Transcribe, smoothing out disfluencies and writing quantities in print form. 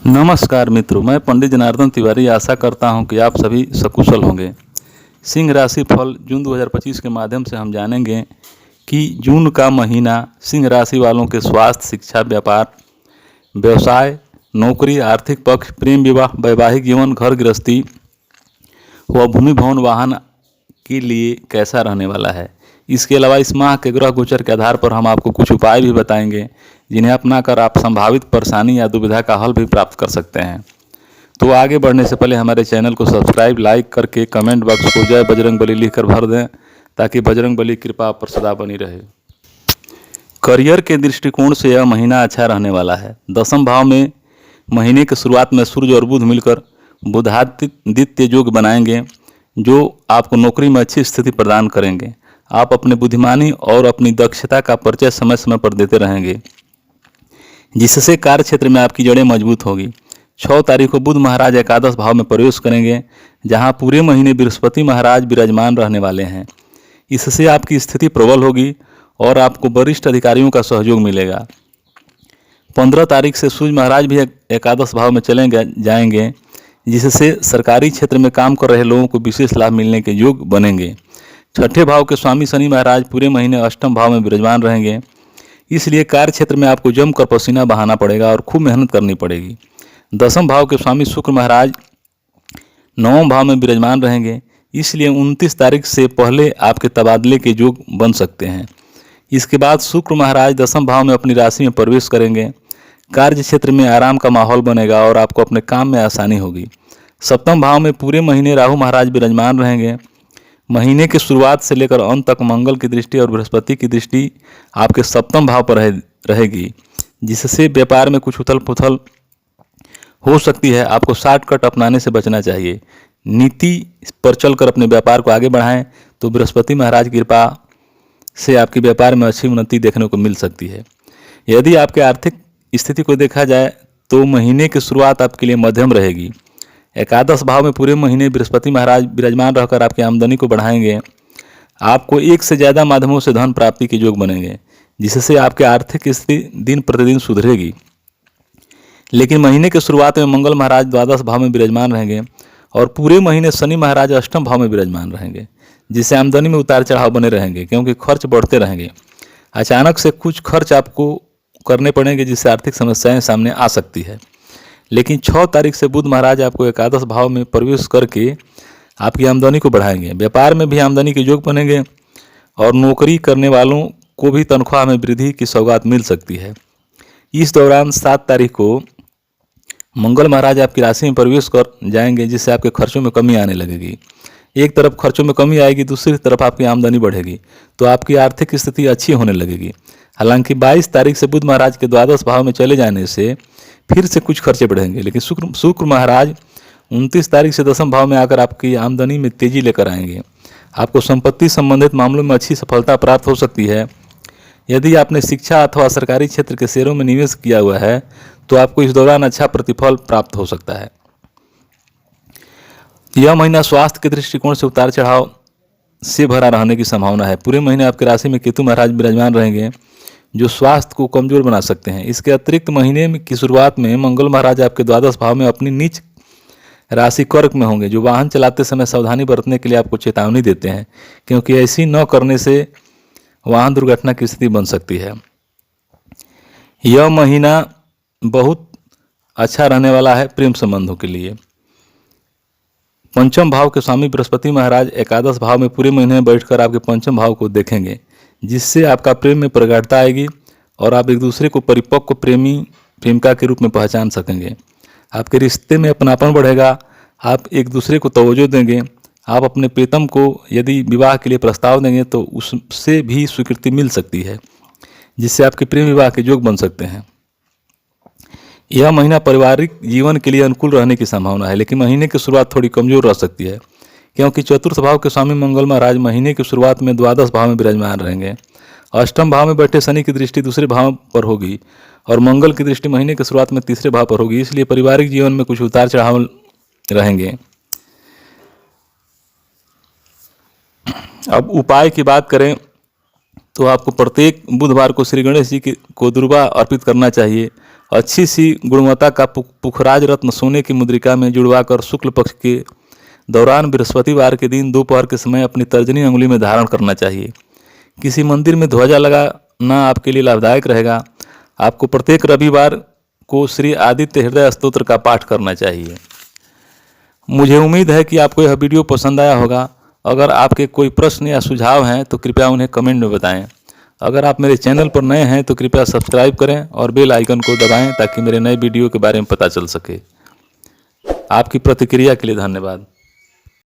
नमस्कार मित्रों, मैं पंडित जनार्दन तिवारी आशा करता हूं कि आप सभी सकुशल होंगे। सिंह राशि फल जून 2025 के माध्यम से हम जानेंगे कि जून का महीना सिंह राशि वालों के स्वास्थ्य, शिक्षा, व्यापार, व्यवसाय, नौकरी, आर्थिक पक्ष, प्रेम विवाह, वैवाहिक जीवन, घर गृहस्थी व भूमि भवन वाहन के लिए कैसा रहने वाला है। इसके अलावा इस माह के ग्रह गोचर के आधार पर हम आपको कुछ उपाय भी बताएंगे जिन्हें अपनाकर आप संभावित परेशानी या दुविधा का हल भी प्राप्त कर सकते हैं। तो आगे बढ़ने से पहले हमारे चैनल को सब्सक्राइब, लाइक करके कमेंट बॉक्स को जय बजरंगबली लिखकर भर दें ताकि बजरंगबली कृपा आप पर सदा बनी रहे। करियर के दृष्टिकोण से यह महीना अच्छा रहने वाला है। दसम भाव में महीने की शुरुआत में सूर्य और बुध मिलकर बुधादित्य योग बनाएंगे जो आपको नौकरी में अच्छी स्थिति प्रदान करेंगे। आप अपनी बुद्धिमानी और अपनी दक्षता का परिचय समय समय पर देते रहेंगे जिससे कार्य क्षेत्र में आपकी जड़ें मजबूत होगी। 6 तारीख को बुध महाराज एकादश भाव में प्रवेश करेंगे जहां पूरे महीने बृहस्पति महाराज विराजमान रहने वाले हैं। इससे आपकी स्थिति प्रबल होगी और आपको वरिष्ठ अधिकारियों का सहयोग मिलेगा। 15 तारीख से सूर्य महाराज भी एकादश भाव में चले जाएंगे जिससे सरकारी क्षेत्र में काम कर रहे लोगों को विशेष लाभ मिलने के योग बनेंगे। 6ठे भाव के स्वामी शनि महाराज पूरे महीने अष्टम भाव में विराजमान रहेंगे, इसलिए कार्य क्षेत्र में आपको जमकर पसीना बहाना पड़ेगा और खूब मेहनत करनी पड़ेगी। 10वें भाव के स्वामी शुक्र महाराज 9वें भाव में विराजमान रहेंगे, इसलिए 29 तारीख से पहले आपके तबादले के योग बन सकते हैं। इसके बाद शुक्र महाराज 10वें भाव में अपनी राशि में प्रवेश करेंगे। कार्य क्षेत्र में आराम का माहौल बनेगा और आपको अपने काम में आसानी होगी। 7वें भाव में पूरे महीने राहु महाराज विराजमान रहेंगे। महीने की शुरुआत से लेकर अंत तक मंगल की दृष्टि और बृहस्पति की दृष्टि आपके 7वें भाव पर रहेगी जिससे व्यापार में कुछ उथल पुथल हो सकती है। आपको शॉर्टकट अपनाने से बचना चाहिए। नीति पर चलकर अपने व्यापार को आगे बढ़ाएं तो बृहस्पति महाराज की कृपा से आपके व्यापार में अच्छी उन्नति देखने को मिल सकती है। यदि आपके आर्थिक स्थिति को देखा जाए तो महीने की शुरुआत आपके लिए मध्यम रहेगी। एकादश भाव में पूरे महीने बृहस्पति महाराज विराजमान रहकर आपकी आमदनी को बढ़ाएंगे। आपको एक से ज़्यादा माध्यमों से धन प्राप्ति के योग बनेंगे जिससे आपकी आर्थिक स्थिति दिन प्रतिदिन सुधरेगी। लेकिन महीने की शुरुआत में मंगल महाराज द्वादश भाव में विराजमान रहेंगे और पूरे महीने शनि महाराज अष्टम भाव में विराजमान रहेंगे जिससे आमदनी में उतार चढ़ाव बने रहेंगे क्योंकि खर्च बढ़ते रहेंगे। अचानक से कुछ खर्च आपको करने पड़ेंगे जिससे आर्थिक समस्याएं सामने आ सकती है। लेकिन 6 तारीख से बुध महाराज आपको एकादश भाव में प्रवेश करके आपकी आमदनी को बढ़ाएंगे। व्यापार में भी आमदनी के योग बनेंगे और नौकरी करने वालों को भी तनख्वाह में वृद्धि की सौगात मिल सकती है। इस दौरान 7 तारीख को मंगल महाराज आपकी राशि में प्रवेश कर जाएंगे जिससे आपके खर्चों में कमी आने लगेगी। एक तरफ खर्चों में कमी आएगी, दूसरी तरफ आपकी आमदनी बढ़ेगी तो आपकी आर्थिक स्थिति अच्छी होने लगेगी। हालांकि 22 तारीख से बुध महाराज के द्वादश भाव में चले जाने से फिर से कुछ खर्चे बढ़ेंगे, लेकिन शुक्र महाराज 29 तारीख से 10वें भाव में आकर आपकी आमदनी में तेजी लेकर आएंगे। आपको संपत्ति संबंधित मामलों में अच्छी सफलता प्राप्त हो सकती है। यदि आपने शिक्षा अथवा सरकारी क्षेत्र के शेयरों में निवेश किया हुआ है तो आपको इस दौरान अच्छा प्रतिफल प्राप्त हो सकता है। यह महीना स्वास्थ्य के दृष्टिकोण से उतार चढ़ाव से भरा रहने की संभावना है। पूरे महीने आपकी राशि में केतु महाराज विराजमान रहेंगे जो स्वास्थ्य को कमजोर बना सकते हैं। इसके अतिरिक्त महीने की शुरुआत में मंगल महाराज आपके द्वादश भाव में अपनी नीच राशि कर्क में होंगे जो वाहन चलाते समय सावधानी बरतने के लिए आपको चेतावनी देते हैं क्योंकि ऐसी न करने से वाहन दुर्घटना की स्थिति बन सकती है। यह महीना बहुत अच्छा रहने वाला है प्रेम संबंधों के लिए। 5वें भाव के स्वामी बृहस्पति महाराज एकादश भाव में पूरे महीने में बैठकर आपके 5वें भाव को देखेंगे जिससे आपका प्रेम में प्रगाढ़ता आएगी और आप एक दूसरे को परिपक्व प्रेमिका के रूप में पहचान सकेंगे। आपके रिश्ते में अपनापन बढ़ेगा, आप एक दूसरे को तवज्जो देंगे। आप अपने प्रीतम को यदि विवाह के लिए प्रस्ताव देंगे तो उससे भी स्वीकृति मिल सकती है जिससे आपके प्रेम विवाह के योग बन सकते हैं। यह महीना पारिवारिक जीवन के लिए अनुकूल रहने की संभावना है, लेकिन महीने की शुरुआत थोड़ी कमजोर रह सकती है क्योंकि चतुर्थ भाव के स्वामी मंगल महाराज महीने की शुरुआत में द्वादश भाव में विराजमान रहेंगे। अष्टम भाव में बैठे शनि की दृष्टि दूसरे भाव पर होगी और मंगल की दृष्टि महीने की शुरुआत में तीसरे भाव पर होगी, इसलिए पारिवारिक जीवन में कुछ उतार चढ़ाव रहेंगे। अब उपाय की बात करें तो आपको प्रत्येक बुधवार को श्री गणेश जी को दुर्वा अर्पित करना चाहिए अच्छी सी गुणवत्ता का पुखराज रत्न सोने की मुद्रिका में जुड़वाकर शुक्ल पक्ष के दौरान बृहस्पतिवार के दिन दोपहर के समय अपनी तर्जनी अंगुली में धारण करना चाहिए। किसी मंदिर में ध्वजा लगाना आपके लिए लाभदायक रहेगा। आपको प्रत्येक रविवार को श्री आदित्य हृदय स्तोत्र का पाठ करना चाहिए। मुझे उम्मीद है कि आपको यह वीडियो पसंद आया होगा। अगर आपके कोई प्रश्न या सुझाव हैं तो कृपया उन्हें कमेंट में बताएं। अगर आप मेरे चैनल पर नए हैं तो कृपया सब्सक्राइब करें और बेल आइकन को दबाएं ताकि मेरे नए वीडियो के बारे में पता चल सके। आपकी प्रतिक्रिया के लिए धन्यवाद।